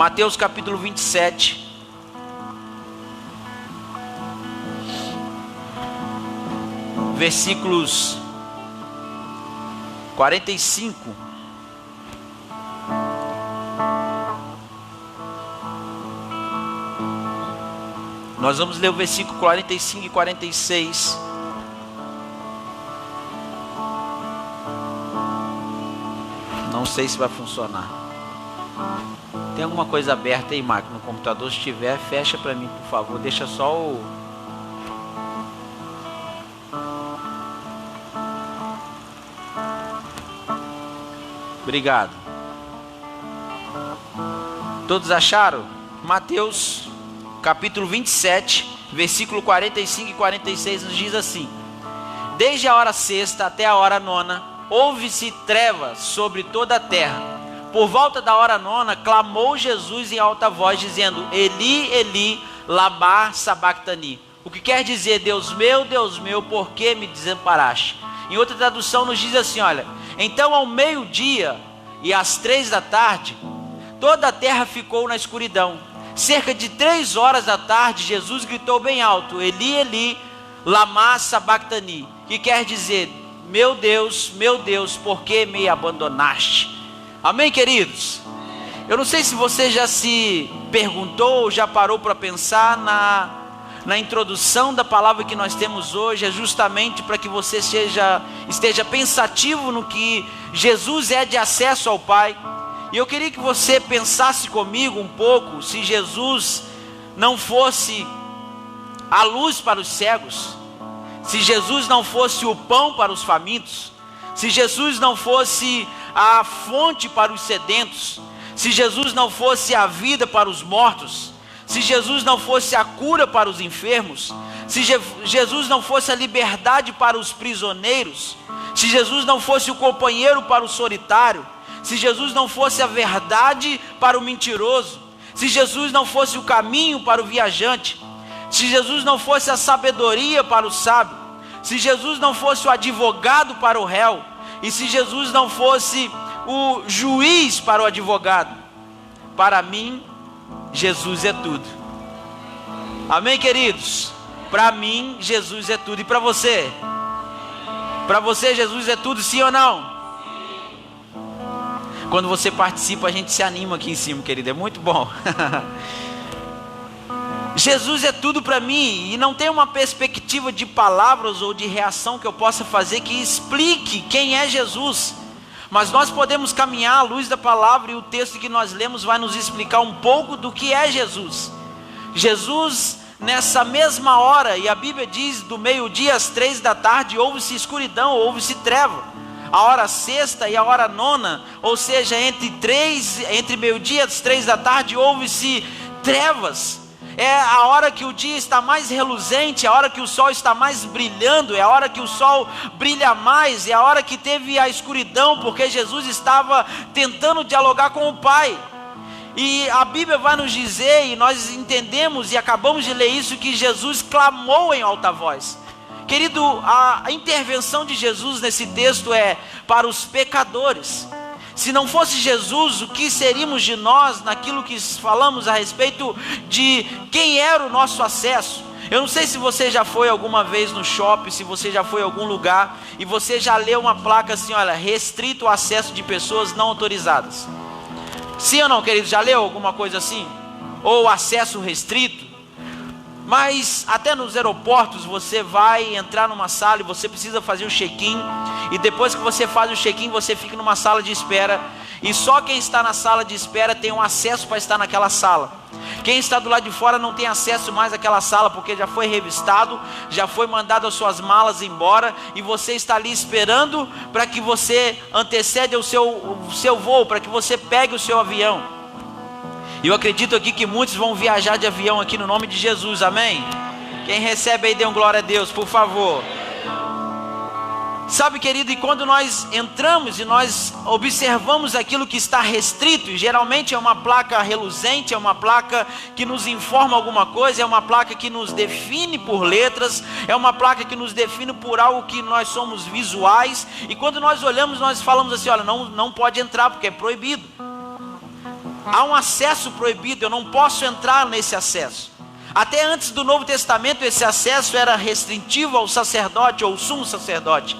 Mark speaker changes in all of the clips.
Speaker 1: Mateus capítulo 27. Versículos 45. Nós vamos ler o versículo 45 e 46. Não sei se vai funcionar. Tem alguma coisa aberta aí, Marco, no computador? Se tiver, fecha para mim, por favor. Deixa só o... Obrigado. Todos acharam? Mateus capítulo 27, versículo 45 e 46 nos diz assim: desde a hora sexta até a hora nona, houve-se trevas sobre toda a terra. Por volta da hora nona, clamou Jesus em alta voz, dizendo: Eli, Eli, lama sabactani. O que quer dizer: Deus meu, por que me desamparaste? Em outra tradução nos diz assim, olha: então ao meio-dia e às 3 da tarde, toda a terra ficou na escuridão. Cerca de 3 horas da tarde, Jesus gritou bem alto: Eli, Eli, lama sabactani. Que quer dizer: meu Deus, por que me abandonaste? Amém, queridos? Eu não sei se você já se perguntou, já parou para pensar na introdução da palavra que nós temos hoje. É justamente para que você esteja pensativo no que Jesus é de acesso ao Pai. E eu queria que você pensasse comigo um pouco, se Jesus não fosse a luz para os cegos, se Jesus não fosse o pão para os famintos, se Jesus não fosse a fonte para os sedentos, se Jesus não fosse a vida para os mortos, se Jesus não fosse a cura para os enfermos, se Jesus não fosse a liberdade para os prisioneiros, se Jesus não fosse o companheiro para o solitário, se Jesus não fosse a verdade para o mentiroso, se Jesus não fosse o caminho para o viajante, se Jesus não fosse a sabedoria para o sábio, se Jesus não fosse o advogado para o réu, e se Jesus não fosse o juiz para o advogado, para mim, Jesus é tudo. Amém, queridos? Para mim, Jesus é tudo. E para você? Para você, Jesus é tudo, sim ou não? Quando você participa, a gente se anima aqui em cima, querido, é muito bom. Jesus é tudo para mim, e não tem uma perspectiva de palavras ou de reação que eu possa fazer que explique quem é Jesus. Mas nós podemos caminhar à luz da palavra, e o texto que nós lemos vai nos explicar um pouco do que é Jesus. Jesus, nessa mesma hora, e a Bíblia diz, do meio-dia às 3 da tarde, houve-se escuridão, houve-se treva. A hora sexta e a hora nona, ou seja, entre meio-dia e as 3 da tarde, houve-se trevas. É a hora que o dia está mais reluzente, é a hora que o sol está mais brilhando, é a hora que o sol brilha mais, é a hora que teve a escuridão, porque Jesus estava tentando dialogar com o Pai. E a Bíblia vai nos dizer, e nós entendemos e acabamos de ler isso, que Jesus clamou em alta voz. Querido, a intervenção de Jesus nesse texto é para os pecadores. Se não fosse Jesus, o que seríamos de nós naquilo que falamos a respeito de quem era o nosso acesso? Eu não sei se você já foi alguma vez no shopping, se você já foi em algum lugar e você já leu uma placa assim, olha, restrito o acesso de pessoas não autorizadas. Sim ou não, querido? Já leu alguma coisa assim? Ou acesso restrito? Mas até nos aeroportos você vai entrar numa sala e você precisa fazer o check-in, e depois que você faz o check-in você fica numa sala de espera, e só quem está na sala de espera tem um acesso para estar naquela sala. Quem está do lado de fora não tem acesso mais àquela sala, porque já foi revistado, já foi mandado as suas malas embora, e você está ali esperando para que você anteceda o seu voo, para que você pegue o seu avião. E eu acredito aqui que muitos vão viajar de avião aqui no nome de Jesus, amém? Quem recebe aí, dê um glória a Deus, por favor. Sabe, querido, e quando nós entramos e nós observamos aquilo que está restrito, e geralmente é uma placa reluzente, é uma placa que nos informa alguma coisa, é uma placa que nos define por letras, é uma placa que nos define por algo que nós somos visuais, e quando nós olhamos, nós falamos assim, olha, não pode entrar porque é proibido. Há um acesso proibido, eu não posso entrar nesse acesso. Até antes do Novo Testamento, esse acesso era restritivo ao sacerdote ou sumo sacerdote.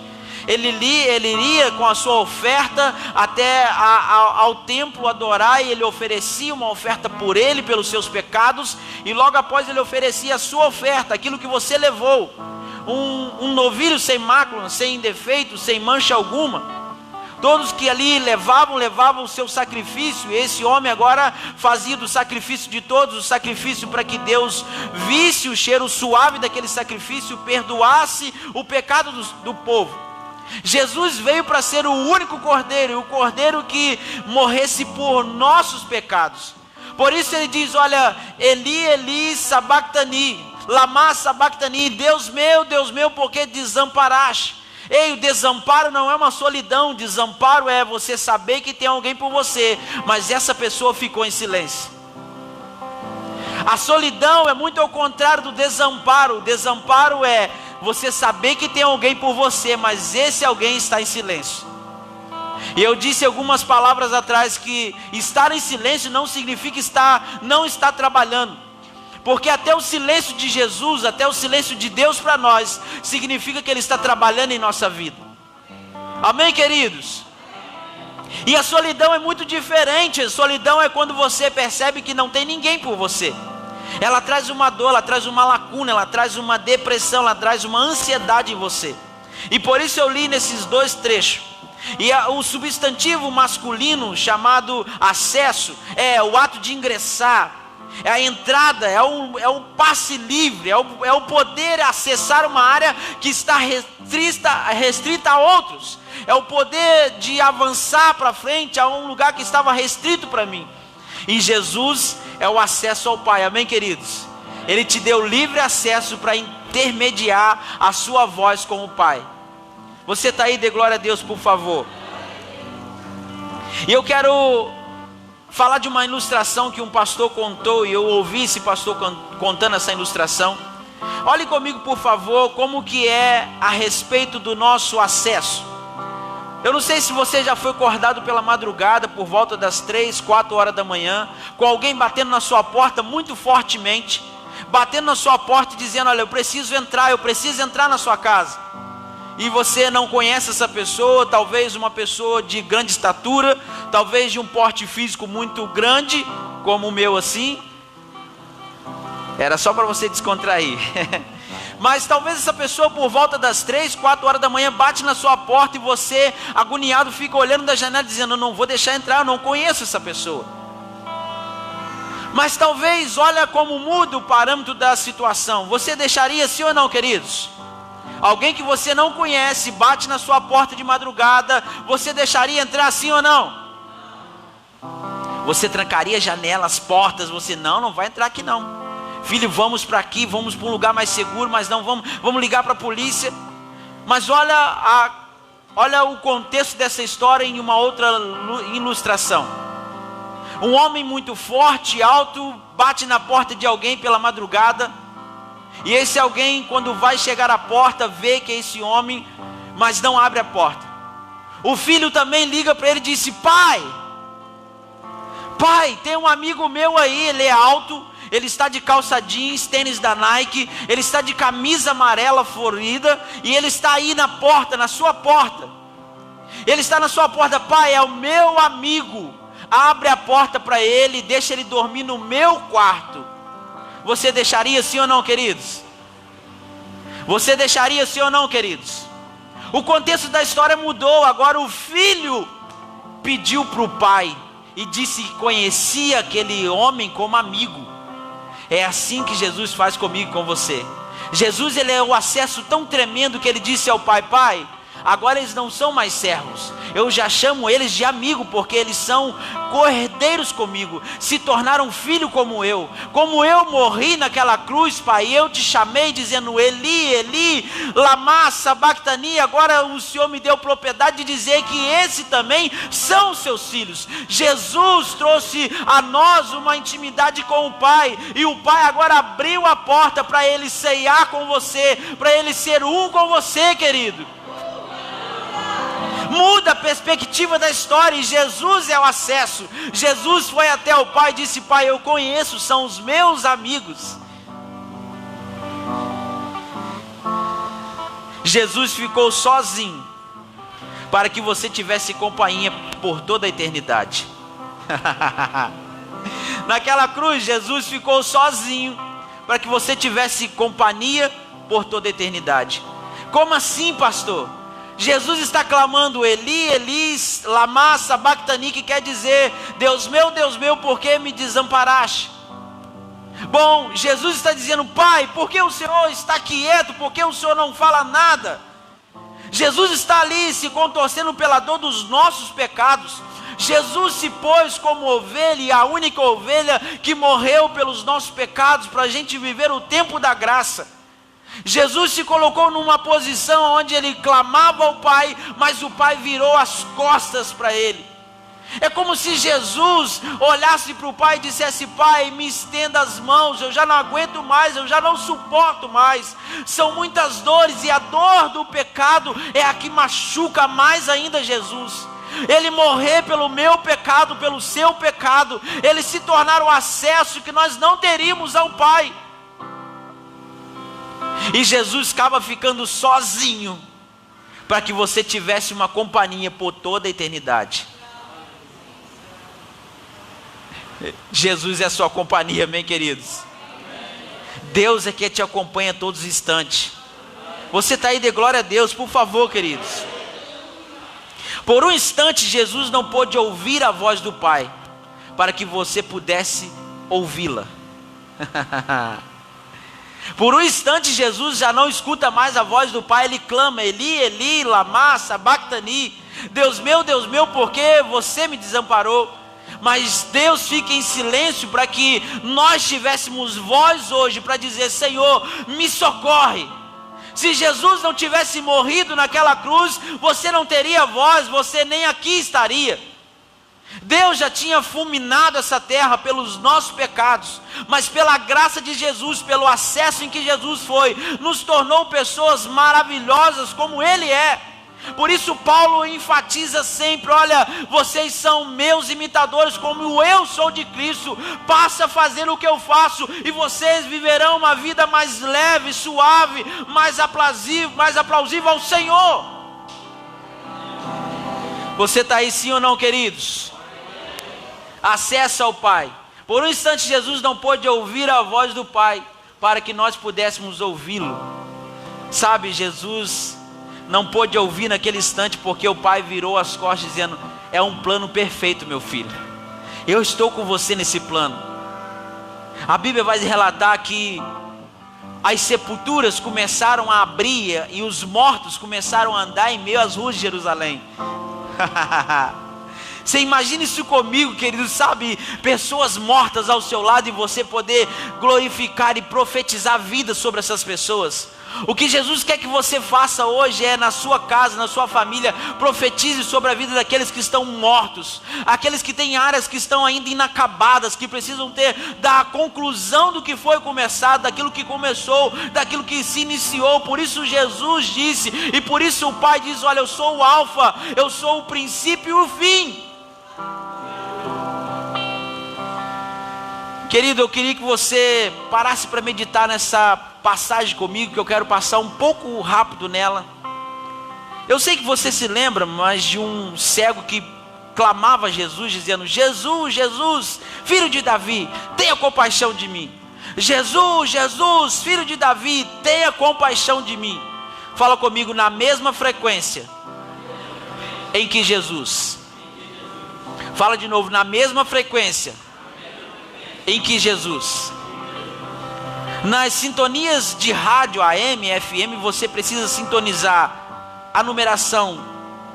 Speaker 1: Ele iria com a sua oferta até ao templo adorar, e ele oferecia uma oferta por ele, pelos seus pecados, e logo após ele oferecia a sua oferta, aquilo que você levou, um novilho sem mácula, sem defeito, sem mancha alguma. Todos que ali levavam o seu sacrifício, e esse homem agora fazia do sacrifício de todos o sacrifício para que Deus visse o cheiro suave daquele sacrifício, perdoasse o pecado do povo. Jesus veio para ser o único cordeiro, o cordeiro que morresse por nossos pecados. Por isso ele diz, olha, Eli, Eli, sabactani, lama sabactani, Deus meu, por que desamparaste? Ei, o desamparo não é uma solidão, desamparo é você saber que tem alguém por você, mas essa pessoa ficou em silêncio. A solidão é muito ao contrário do desamparo. O desamparo é você saber que tem alguém por você, mas esse alguém está em silêncio. E eu disse algumas palavras atrás que estar em silêncio não significa não estar trabalhando. Porque até o silêncio de Jesus, até o silêncio de Deus para nós, significa que Ele está trabalhando em nossa vida. Amém, queridos? E a solidão é muito diferente. A solidão é quando você percebe que não tem ninguém por você. Ela traz uma dor, ela traz uma lacuna, ela traz uma depressão, ela traz uma ansiedade em você. E por isso eu li nesses dois trechos. E o substantivo masculino chamado acesso é o ato de ingressar, é a entrada, é o passe livre, é o poder acessar uma área que está restrita a outros. É o poder de avançar para frente a um lugar que estava restrito para mim. E Jesus é o acesso ao Pai, amém, queridos? Ele te deu livre acesso para intermediar a sua voz com o Pai. Você está aí, dê glória a Deus, por favor. E eu quero falar de uma ilustração que um pastor contou, e eu ouvi esse pastor contando essa ilustração. Olhe comigo, por favor, como que é a respeito do nosso acesso. Eu não sei se você já foi acordado pela madrugada, por volta das 3, 4 horas da manhã, com alguém batendo na sua porta muito fortemente, batendo na sua porta e dizendo, olha, eu preciso entrar na sua casa. E você não conhece essa pessoa, talvez uma pessoa de grande estatura, talvez de um porte físico muito grande, como o meu assim. Era só para você descontrair. Mas talvez essa pessoa por volta das 3, 4 horas da manhã bate na sua porta e você, agoniado, fica olhando da janela dizendo, eu não vou deixar entrar, eu não conheço essa pessoa. Mas talvez, olha como muda o parâmetro da situação. Você deixaria, sim ou não, queridos? Alguém que você não conhece, bate na sua porta de madrugada, você deixaria entrar, sim ou não? Você trancaria as janelas, as portas, você não vai entrar aqui não. Filho, vamos para aqui, vamos para um lugar mais seguro, mas não vamos ligar para a polícia. Mas olha o contexto dessa história em uma outra ilustração. Um homem muito forte, alto, bate na porta de alguém pela madrugada. E esse alguém, quando vai chegar à porta, vê que é esse homem, mas não abre a porta. O filho também liga para ele e disse, pai, tem um amigo meu aí, ele é alto, ele está de calça jeans, tênis da Nike, ele está de camisa amarela florida, e ele está aí na porta, na sua porta. Ele está na sua porta, pai, é o meu amigo, abre a porta para ele, deixa ele dormir no meu quarto. Você deixaria, sim ou não, queridos? Você deixaria, sim ou não, queridos? O contexto da história mudou. Agora o filho pediu para o pai e disse que conhecia aquele homem como amigo. É assim que Jesus faz comigo e com você. Jesus, ele é o acesso tão tremendo que ele disse ao pai, pai, agora eles não são mais servos, eu já chamo eles de amigo, porque eles são cordeiros comigo, se tornaram filho como eu morri naquela cruz, pai, eu te chamei dizendo, Eli, Eli, lama sabactani, agora o Senhor me deu propriedade de dizer que esse também são seus filhos. Jesus trouxe a nós uma intimidade com o Pai, e o Pai agora abriu a porta para ele ceiar com você, para ele ser um com você, querido. Muda perspectiva da história, e Jesus é o acesso. Jesus foi até o Pai e disse: Pai, eu conheço, são os meus amigos. Jesus ficou sozinho para que você tivesse companhia por toda a eternidade. Naquela cruz, Jesus ficou sozinho para que você tivesse companhia por toda a eternidade. Como assim, pastor? Jesus está clamando: Eli, Eli, lama sabachthani, que quer dizer: Deus meu, por que me desamparaste? Bom, Jesus está dizendo: Pai, por que o Senhor está quieto? Por que o Senhor não fala nada? Jesus está ali se contorcendo pela dor dos nossos pecados. Jesus se pôs como ovelha, e a única ovelha que morreu pelos nossos pecados, para a gente viver o tempo da graça. Jesus se colocou numa posição onde ele clamava ao Pai, mas o Pai virou as costas para ele. É como se Jesus olhasse para o Pai e dissesse: Pai, me estenda as mãos, eu já não aguento mais, eu já não suporto mais. São muitas dores, e a dor do pecado é a que machuca mais ainda Jesus. Ele morrer pelo meu pecado, pelo seu pecado, ele se tornar o acesso que nós não teríamos ao Pai. E Jesus acaba ficando sozinho para que você tivesse uma companhia por toda a eternidade. Jesus é a sua companhia, amém, queridos? Deus é que te acompanha todos os instantes. Você está aí, de glória a Deus, por favor, queridos. Por um instante, Jesus não pôde ouvir a voz do Pai, para que você pudesse ouvi-la. Por um instante, Jesus já não escuta mais a voz do Pai. Ele clama: Eli, Eli, lama sabachthani, Deus meu, por que você me desamparou? Mas Deus fica em silêncio para que nós tivéssemos voz hoje para dizer: Senhor, me socorre. Se Jesus não tivesse morrido naquela cruz, você não teria voz, você nem aqui estaria. Deus já tinha fulminado essa terra pelos nossos pecados, mas pela graça de Jesus, pelo acesso em que Jesus foi, nos tornou pessoas maravilhosas como Ele é. Por isso Paulo enfatiza sempre: olha, vocês são meus imitadores, como eu sou de Cristo. Passa a fazer o que eu faço, e vocês viverão uma vida mais leve, suave, mais aplausível ao Senhor. Você está aí, sim ou não, queridos? Acesso ao Pai. Por um instante Jesus não pôde ouvir a voz do Pai, para que nós pudéssemos ouvi-lo. Sabe, Jesus não pôde ouvir naquele instante, porque o Pai virou as costas dizendo: é um plano perfeito, meu filho, eu estou com você nesse plano. A Bíblia vai relatar que as sepulturas começaram a abrir, e os mortos começaram a andar em meio às ruas de Jerusalém. Você imagina isso comigo, querido, sabe? Pessoas mortas ao seu lado, e você poder glorificar e profetizar vida sobre essas pessoas. O que Jesus quer que você faça hoje é, na sua casa, na sua família, profetize sobre a vida daqueles que estão mortos, aqueles que têm áreas que estão ainda inacabadas, que precisam ter da conclusão do que foi começado, daquilo que começou, daquilo que se iniciou. Por isso Jesus disse, e por isso o Pai diz: olha, eu sou o alfa, eu sou o princípio e o fim. Querido, eu queria que você parasse para meditar nessa passagem comigo, que eu quero passar um pouco rápido nela. Eu sei que você se lembra, mas de um cego que clamava a Jesus, dizendo: Jesus, Jesus, filho de Davi, tenha compaixão de mim. Jesus, Jesus, filho de Davi, tenha compaixão de mim. Fala comigo: na mesma frequência em que Jesus. Fala de novo: na mesma frequência em que Jesus. Nas sintonias de rádio AM, FM, você precisa sintonizar a numeração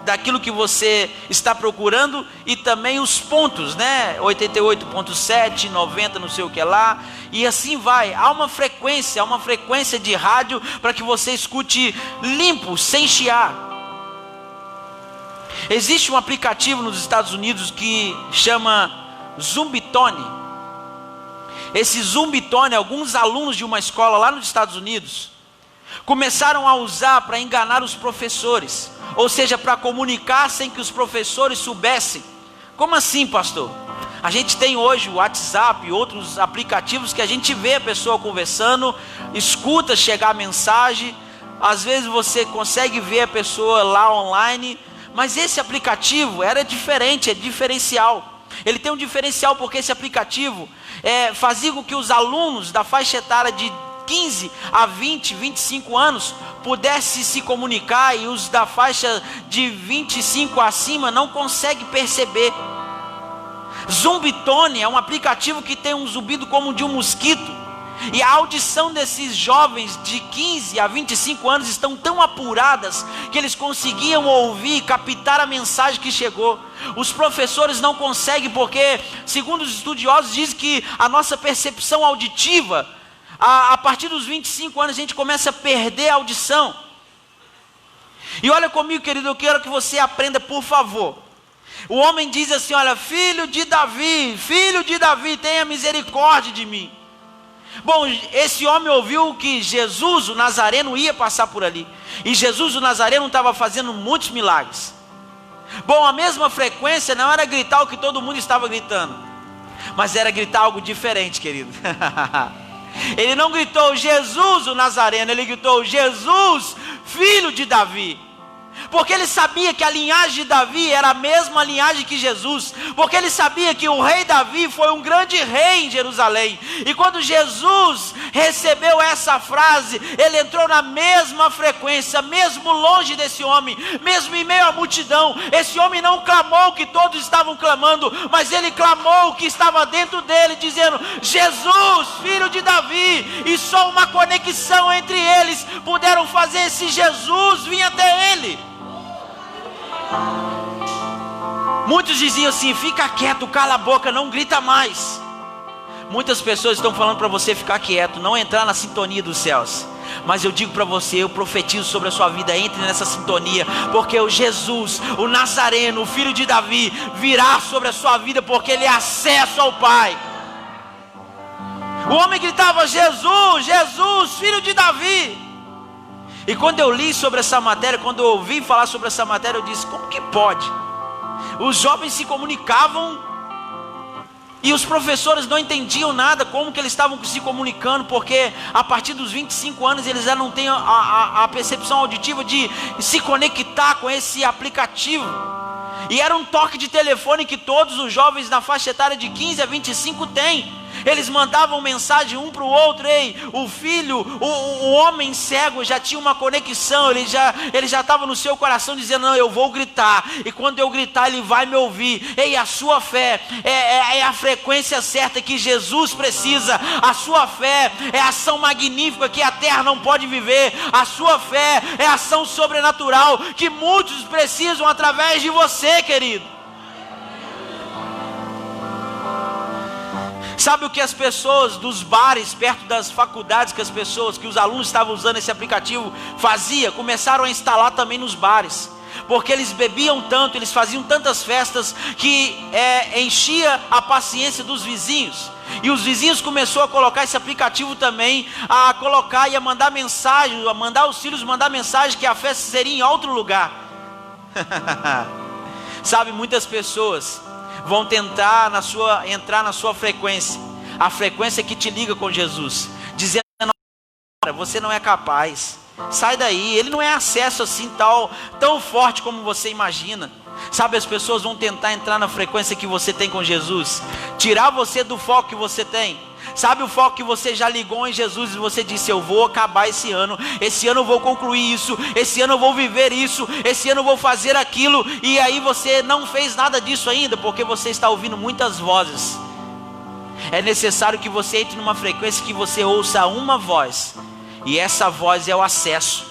Speaker 1: daquilo que você está procurando, e também os pontos, né? 88.7, 90, não sei o que lá, e assim vai. Há uma frequência de rádio para que você escute limpo, sem chiar. Existe um aplicativo nos Estados Unidos que chama Zumbitone. Esse Zumbitone, alguns alunos de uma escola lá nos Estados Unidos começaram a usar para enganar os professores, ou seja, para comunicar sem que os professores soubessem. Como assim, pastor? A gente tem hoje o WhatsApp e outros aplicativos que a gente vê a pessoa conversando, escuta chegar a mensagem, às vezes você consegue ver a pessoa lá online, mas esse aplicativo era diferente, é diferencial. Ele tem um diferencial porque esse aplicativo fazia com que os alunos da faixa etária de 15 a 20, 25 anos pudessem se comunicar, e os da faixa de 25 acima não conseguem perceber. Zumbitone é um aplicativo que tem um zumbido como de um mosquito, e a audição desses jovens de 15 a 25 anos estão tão apuradas que eles conseguiam ouvir e captar a mensagem que chegou. Os professores não conseguem, porque segundo os estudiosos dizem que a nossa percepção auditiva, a partir dos 25 anos a gente começa a perder a audição. E olha comigo, querido, eu quero que você aprenda, por favor. O homem diz assim: olha, filho de Davi, tenha misericórdia de mim. Bom, esse homem ouviu que Jesus, o Nazareno, ia passar por ali, e Jesus, o Nazareno, estava fazendo muitos milagres. Bom, a mesma frequência não era gritar o que todo mundo estava gritando, mas era gritar algo diferente, querido. Ele não gritou Jesus, o Nazareno, ele gritou Jesus, filho de Davi. Porque ele sabia que a linhagem de Davi era a mesma linhagem que Jesus, porque ele sabia que o rei Davi foi um grande rei em Jerusalém, e quando Jesus recebeu essa frase, ele entrou na mesma frequência, mesmo longe desse homem, mesmo em meio à multidão. Esse homem não clamou o que todos estavam clamando, mas ele clamou o que estava dentro dele, dizendo: Jesus, filho de Davi. E só uma conexão entre eles puderam fazer esse Jesus vir até ele. Muitos diziam assim: fica quieto, cala a boca, não grita mais. Muitas pessoas estão falando para você ficar quieto, não entrar na sintonia dos céus. Mas eu digo para você, eu profetizo sobre a sua vida: entre nessa sintonia, porque o Jesus, o Nazareno, o filho de Davi, virá sobre a sua vida, porque ele é acesso ao Pai. O homem gritava: Jesus, Jesus, filho de Davi. E quando eu li sobre essa matéria, quando eu ouvi falar sobre essa matéria, eu disse: como que pode? Os jovens se comunicavam e os professores não entendiam nada, como que eles estavam se comunicando, porque a partir dos 25 anos eles já não têm a percepção auditiva de se conectar com esse aplicativo. E era um toque de telefone que todos os jovens na faixa etária de 15 a 25 têm. Eles mandavam mensagem um para o outro: ei, o filho, o homem cego já tinha uma conexão, ele já estava no seu coração dizendo: não, eu vou gritar, e quando eu gritar ele vai me ouvir. Ei, a sua fé é a frequência certa que Jesus precisa. A sua fé é a ação magnífica que a terra não pode viver. A sua fé é a ação sobrenatural que muitos precisam através de você, querido. Sabe o que as pessoas dos bares, perto das faculdades, que os alunos estavam usando esse aplicativo, fazia? Começaram a instalar também nos bares, porque eles bebiam tanto, eles faziam tantas festas, que enchia a paciência dos vizinhos. E os vizinhos começaram a colocar esse aplicativo também, a colocar e a mandar mensagem, a mandar os filhos mandar mensagem que a festa seria em outro lugar. Sabe, muitas pessoas vão tentar entrar na sua frequência, a frequência que te liga com Jesus, dizendo: você não é capaz, sai daí, ele não é acesso assim tão forte como você imagina. Sabe, as pessoas vão tentar entrar na frequência que você tem com Jesus, tirar você do foco que você tem. Sabe, o foco que você já ligou em Jesus, e você disse: eu vou acabar esse ano eu vou concluir isso, esse ano eu vou viver isso, esse ano eu vou fazer aquilo. E aí você não fez nada disso ainda, porque você está ouvindo muitas vozes. É necessário que você entre numa frequência que você ouça uma voz, e essa voz é o acesso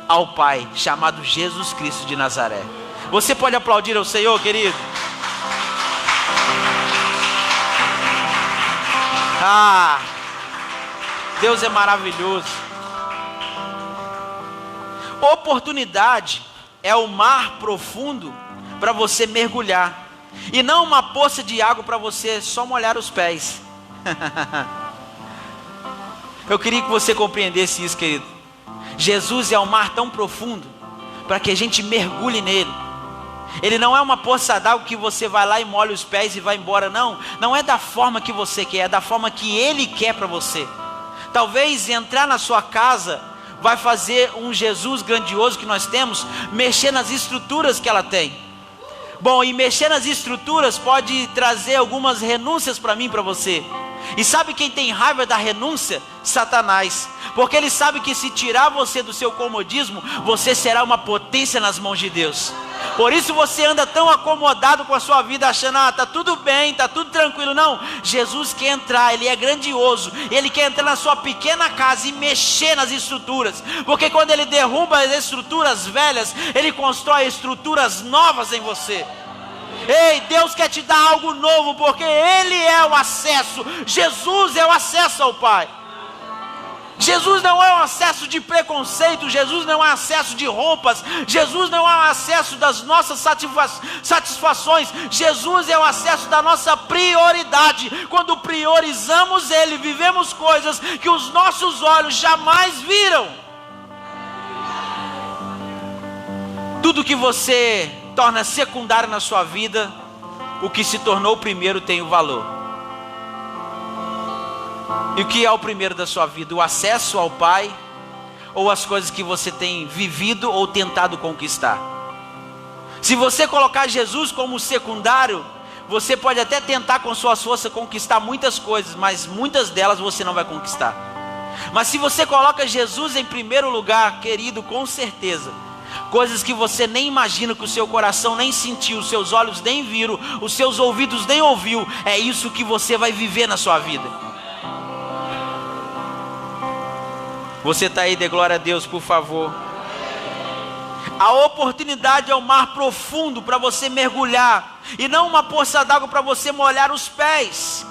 Speaker 1: ao Pai, chamado Jesus Cristo de Nazaré. Você pode aplaudir ao Senhor, querido? Ah, Deus é maravilhoso. Oportunidade é o mar profundo para você mergulhar, e não uma poça de água para você só molhar os pés. Eu queria que você compreendesse isso, querido. Jesus é um mar tão profundo para que a gente mergulhe nele. Ele não é uma poça d'água que você vai lá e molha os pés e vai embora. Não, não é da forma que você quer, é da forma que Ele quer para você. Talvez entrar na sua casa vai fazer um Jesus grandioso que nós temos mexer nas estruturas que ela tem. Bom, e mexer nas estruturas pode trazer algumas renúncias para mim e para você. E sabe quem tem raiva da renúncia? Satanás. Porque ele sabe que se tirar você do seu comodismo, você será uma potência nas mãos de Deus. Por isso você anda tão acomodado com a sua vida, achando, tá tudo bem, tá tudo tranquilo. Não, Jesus quer entrar, Ele é grandioso. Ele quer entrar na sua pequena casa e mexer nas estruturas. Porque quando Ele derruba as estruturas velhas, Ele constrói estruturas novas em você. Ei, Deus quer te dar algo novo, porque Ele é o acesso. Jesus é o acesso ao Pai. Jesus não é um acesso de preconceito, Jesus não é um acesso de roupas, Jesus não é um acesso das nossas satisfações, Jesus é o acesso da nossa prioridade. Quando priorizamos Ele, vivemos coisas que os nossos olhos jamais viram. Tudo que você torna secundário na sua vida, o que se tornou primeiro tem o valor. E o que é o primeiro da sua vida? O acesso ao Pai, ou as coisas que você tem vivido ou tentado conquistar? Se você colocar Jesus como secundário, você pode até tentar com suas forças conquistar muitas coisas, mas muitas delas você não vai conquistar. Mas se você coloca Jesus em primeiro lugar, querido, com certeza, coisas que você nem imagina, que o seu coração nem sentiu, os seus olhos nem viram, os seus ouvidos nem ouviu, é isso que você vai viver na sua vida. Você está aí, dê glória a Deus, por favor. A oportunidade é um mar profundo para você mergulhar, e não uma poça d'água para você molhar os pés.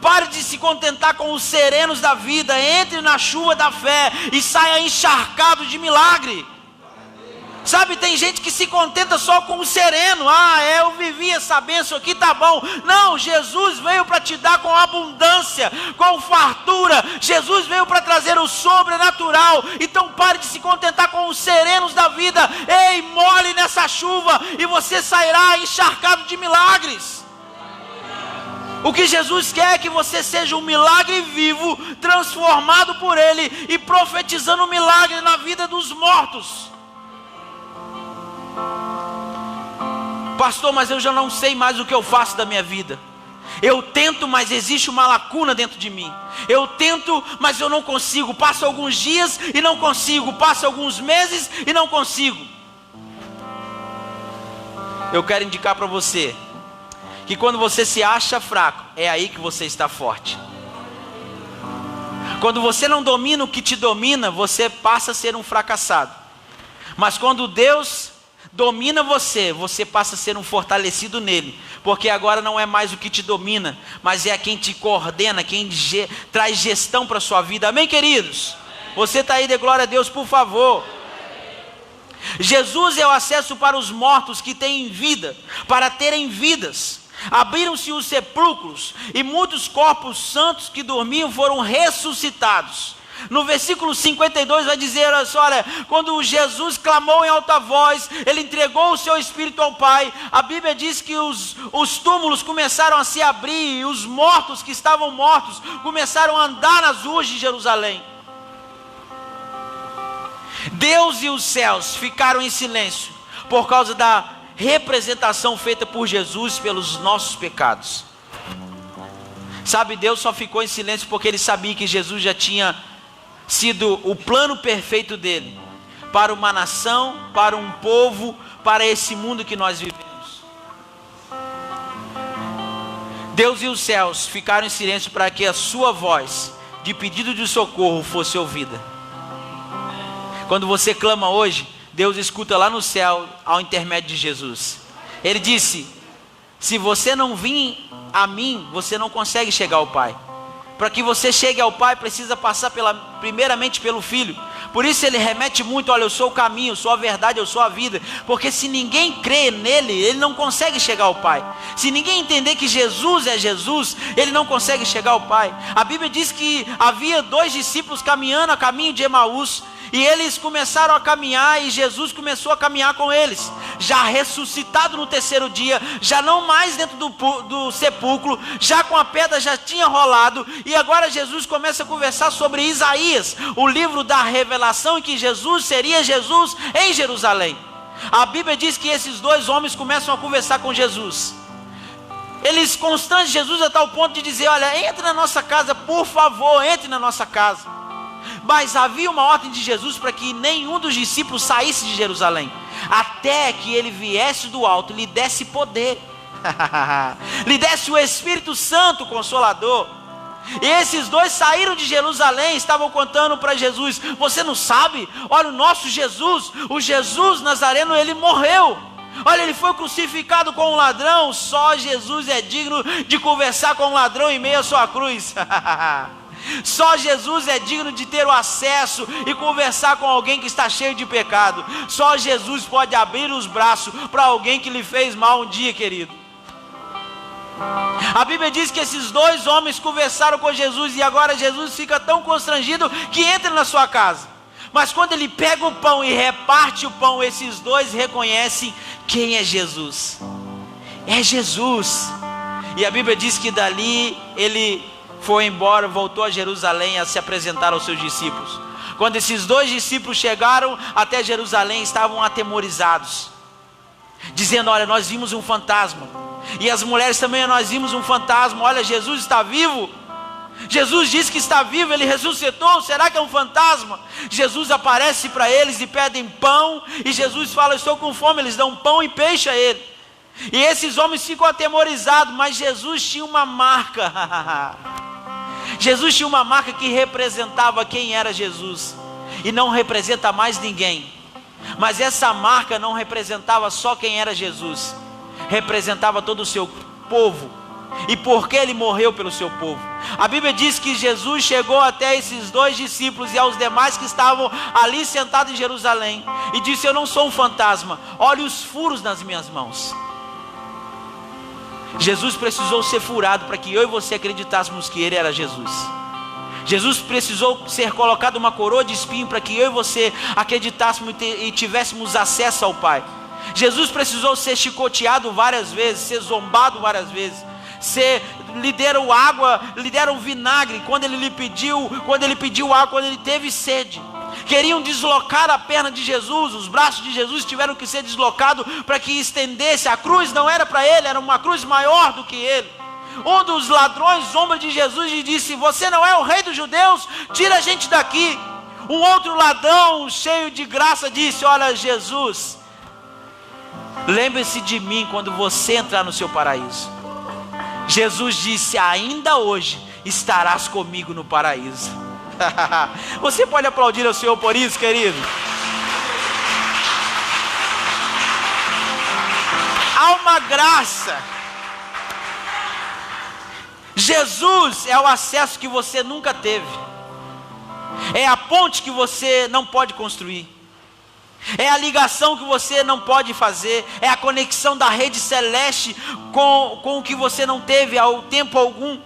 Speaker 1: Pare de se contentar com os serenos da vida. Entre na chuva da fé e saia encharcado de milagre. Sabe, tem gente que se contenta só com o sereno. Eu vivi essa bênção aqui, tá bom. Não, Jesus veio para te dar com abundância, com fartura. Jesus veio para trazer o sobrenatural. Então pare de se contentar com os serenos da vida. Ei, molhe nessa chuva e você sairá encharcado de milagres. O que Jesus quer é que você seja um milagre vivo, transformado por Ele e profetizando um milagre na vida dos mortos. Pastor, mas eu já não sei mais o que eu faço da minha vida. Eu tento, mas existe uma lacuna dentro de mim. Eu tento, mas eu não consigo. Passo alguns dias e não consigo. Passo alguns meses e não consigo. Eu quero indicar para você que quando você se acha fraco, é aí que você está forte. Quando você não domina o que te domina, você passa a ser um fracassado. Mas quando Deus domina você, você passa a ser um fortalecido nele, porque agora não é mais o que te domina, mas é quem te coordena, quem traz gestão para a sua vida. Amém, queridos? Você está aí, dê glória a Deus, por favor. Jesus é o acesso para os mortos que têm vida, para terem vidas. Abriram-se os sepulcros e muitos corpos santos que dormiam foram ressuscitados. No versículo 52 vai dizer, olha, quando Jesus clamou em alta voz, Ele entregou o seu Espírito ao Pai. A Bíblia diz que os túmulos começaram a se abrir, e os mortos que estavam mortos começaram a andar nas ruas de Jerusalém. Deus e os céus ficaram em silêncio, por causa da representação feita por Jesus pelos nossos pecados. Sabe, Deus só ficou em silêncio porque Ele sabia que Jesus já tinha sido o plano perfeito dele, para uma nação, para um povo, para esse mundo que nós vivemos. Deus e os céus ficaram em silêncio para que a sua voz de pedido de socorro fosse ouvida. Quando você clama hoje, Deus escuta lá no céu ao intermédio de Jesus. Ele disse, se você não vir a mim, você não consegue chegar ao Pai. Para que você chegue ao Pai, precisa passar primeiramente pelo Filho. Por isso Ele remete muito, olha, eu sou o caminho, eu sou a verdade, eu sou a vida. Porque se ninguém crê nele, ele não consegue chegar ao Pai. Se ninguém entender que Jesus é Jesus, ele não consegue chegar ao Pai. A Bíblia diz que havia 2 discípulos caminhando a caminho de Emaús, E eles começaram a caminhar e Jesus começou a caminhar com eles, já ressuscitado no terceiro dia, já não mais dentro do sepulcro, já com a pedra já tinha rolado. E agora Jesus começa a conversar sobre Isaías, o livro da revelação, em que Jesus seria Jesus em Jerusalém. A Bíblia diz que esses dois homens começam a conversar com Jesus. Eles constrangem Jesus a tal ponto de dizer: olha, entre na nossa casa, por favor, entre na nossa casa. Mas havia uma ordem de Jesus para que nenhum dos discípulos saísse de Jerusalém, até que ele viesse do alto e lhe desse poder, lhe desse o Espírito Santo Consolador. E esses dois saíram de Jerusalém, estavam contando para Jesus: você não sabe? Olha, o nosso Jesus, o Jesus Nazareno, ele morreu. Olha, ele foi crucificado com um ladrão. Só Jesus é digno de conversar com um ladrão em meio à sua cruz. Só Jesus é digno de ter o acesso e conversar com alguém que está cheio de pecado. Só Jesus pode abrir os braços para alguém que lhe fez mal um dia, querido. A Bíblia diz que esses dois homens conversaram com Jesus, e agora Jesus fica tão constrangido que entra na sua casa. Mas quando ele pega o pão e reparte o pão, esses dois reconhecem quem é Jesus. É Jesus. E a Bíblia diz que dali ele foi embora, voltou a Jerusalém a se apresentar aos seus discípulos. Quando esses dois discípulos chegaram até Jerusalém, estavam atemorizados, dizendo: olha, nós vimos um fantasma. E as mulheres também: nós vimos um fantasma. Olha, Jesus está vivo. Jesus disse que está vivo, ele ressuscitou. Será que é um fantasma? Jesus aparece para eles e pedem pão, e Jesus fala: estou com fome. Eles dão pão e peixe a ele. E esses homens ficam atemorizados, mas Jesus tinha uma marca. Jesus tinha uma marca que representava quem era Jesus, e não representa mais ninguém. Mas essa marca não representava só quem era Jesus, representava todo o seu povo, e porque ele morreu pelo seu povo. A Bíblia diz que Jesus chegou até esses dois discípulos e aos demais que estavam ali sentados em Jerusalém, e disse: eu não sou um fantasma, olhe os furos nas minhas mãos. Jesus precisou ser furado para que eu e você acreditássemos que ele era Jesus. Jesus precisou ser colocado uma coroa de espinho para que eu e você acreditássemos e tivéssemos acesso ao Pai. Jesus precisou ser chicoteado várias vezes, ser zombado várias vezes, lhe deram água, lhe deram vinagre quando ele pediu água, quando ele teve sede. Queriam deslocar a perna de Jesus, os braços de Jesus tiveram que ser deslocados para que estendesse. A cruz não era para ele, era uma cruz maior do que ele. Um dos ladrões zomba de Jesus e disse: você não é o rei dos judeus? Tira a gente daqui. Um outro ladrão cheio de graça disse: olha, Jesus, lembre-se de mim quando você entrar no seu paraíso. Jesus disse: ainda hoje estarás comigo no paraíso. Você pode aplaudir ao Senhor por isso, querido? Há uma graça. Jesus é o acesso que você nunca teve, é a ponte que você não pode construir, é a ligação que você não pode fazer, é a conexão da rede celeste com o que você não teve ao tempo algum.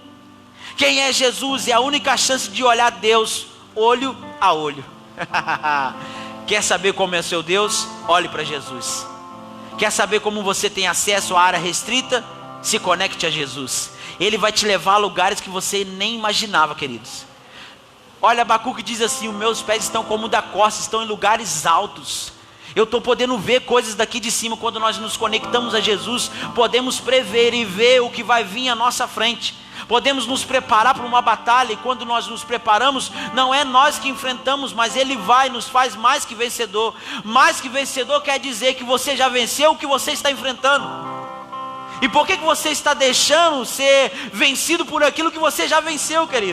Speaker 1: Quem é Jesus? É a única chance de olhar Deus olho a olho. Quer saber como é seu Deus? Olhe para Jesus. Quer saber como você tem acesso à área restrita? Se conecte a Jesus. Ele vai te levar a lugares que você nem imaginava, queridos. Olha, Abacuque diz assim: os meus pés estão como o da costa, estão em lugares altos. Eu estou podendo ver coisas daqui de cima. Quando nós nos conectamos a Jesus, podemos prever e ver o que vai vir à nossa frente. Podemos nos preparar para uma batalha, e quando nós nos preparamos, não é nós que enfrentamos, mas Ele vai, nos faz mais que vencedor. Mais que vencedor quer dizer que você já venceu o que você está enfrentando. E por que você está deixando ser vencido por aquilo que você já venceu, querido?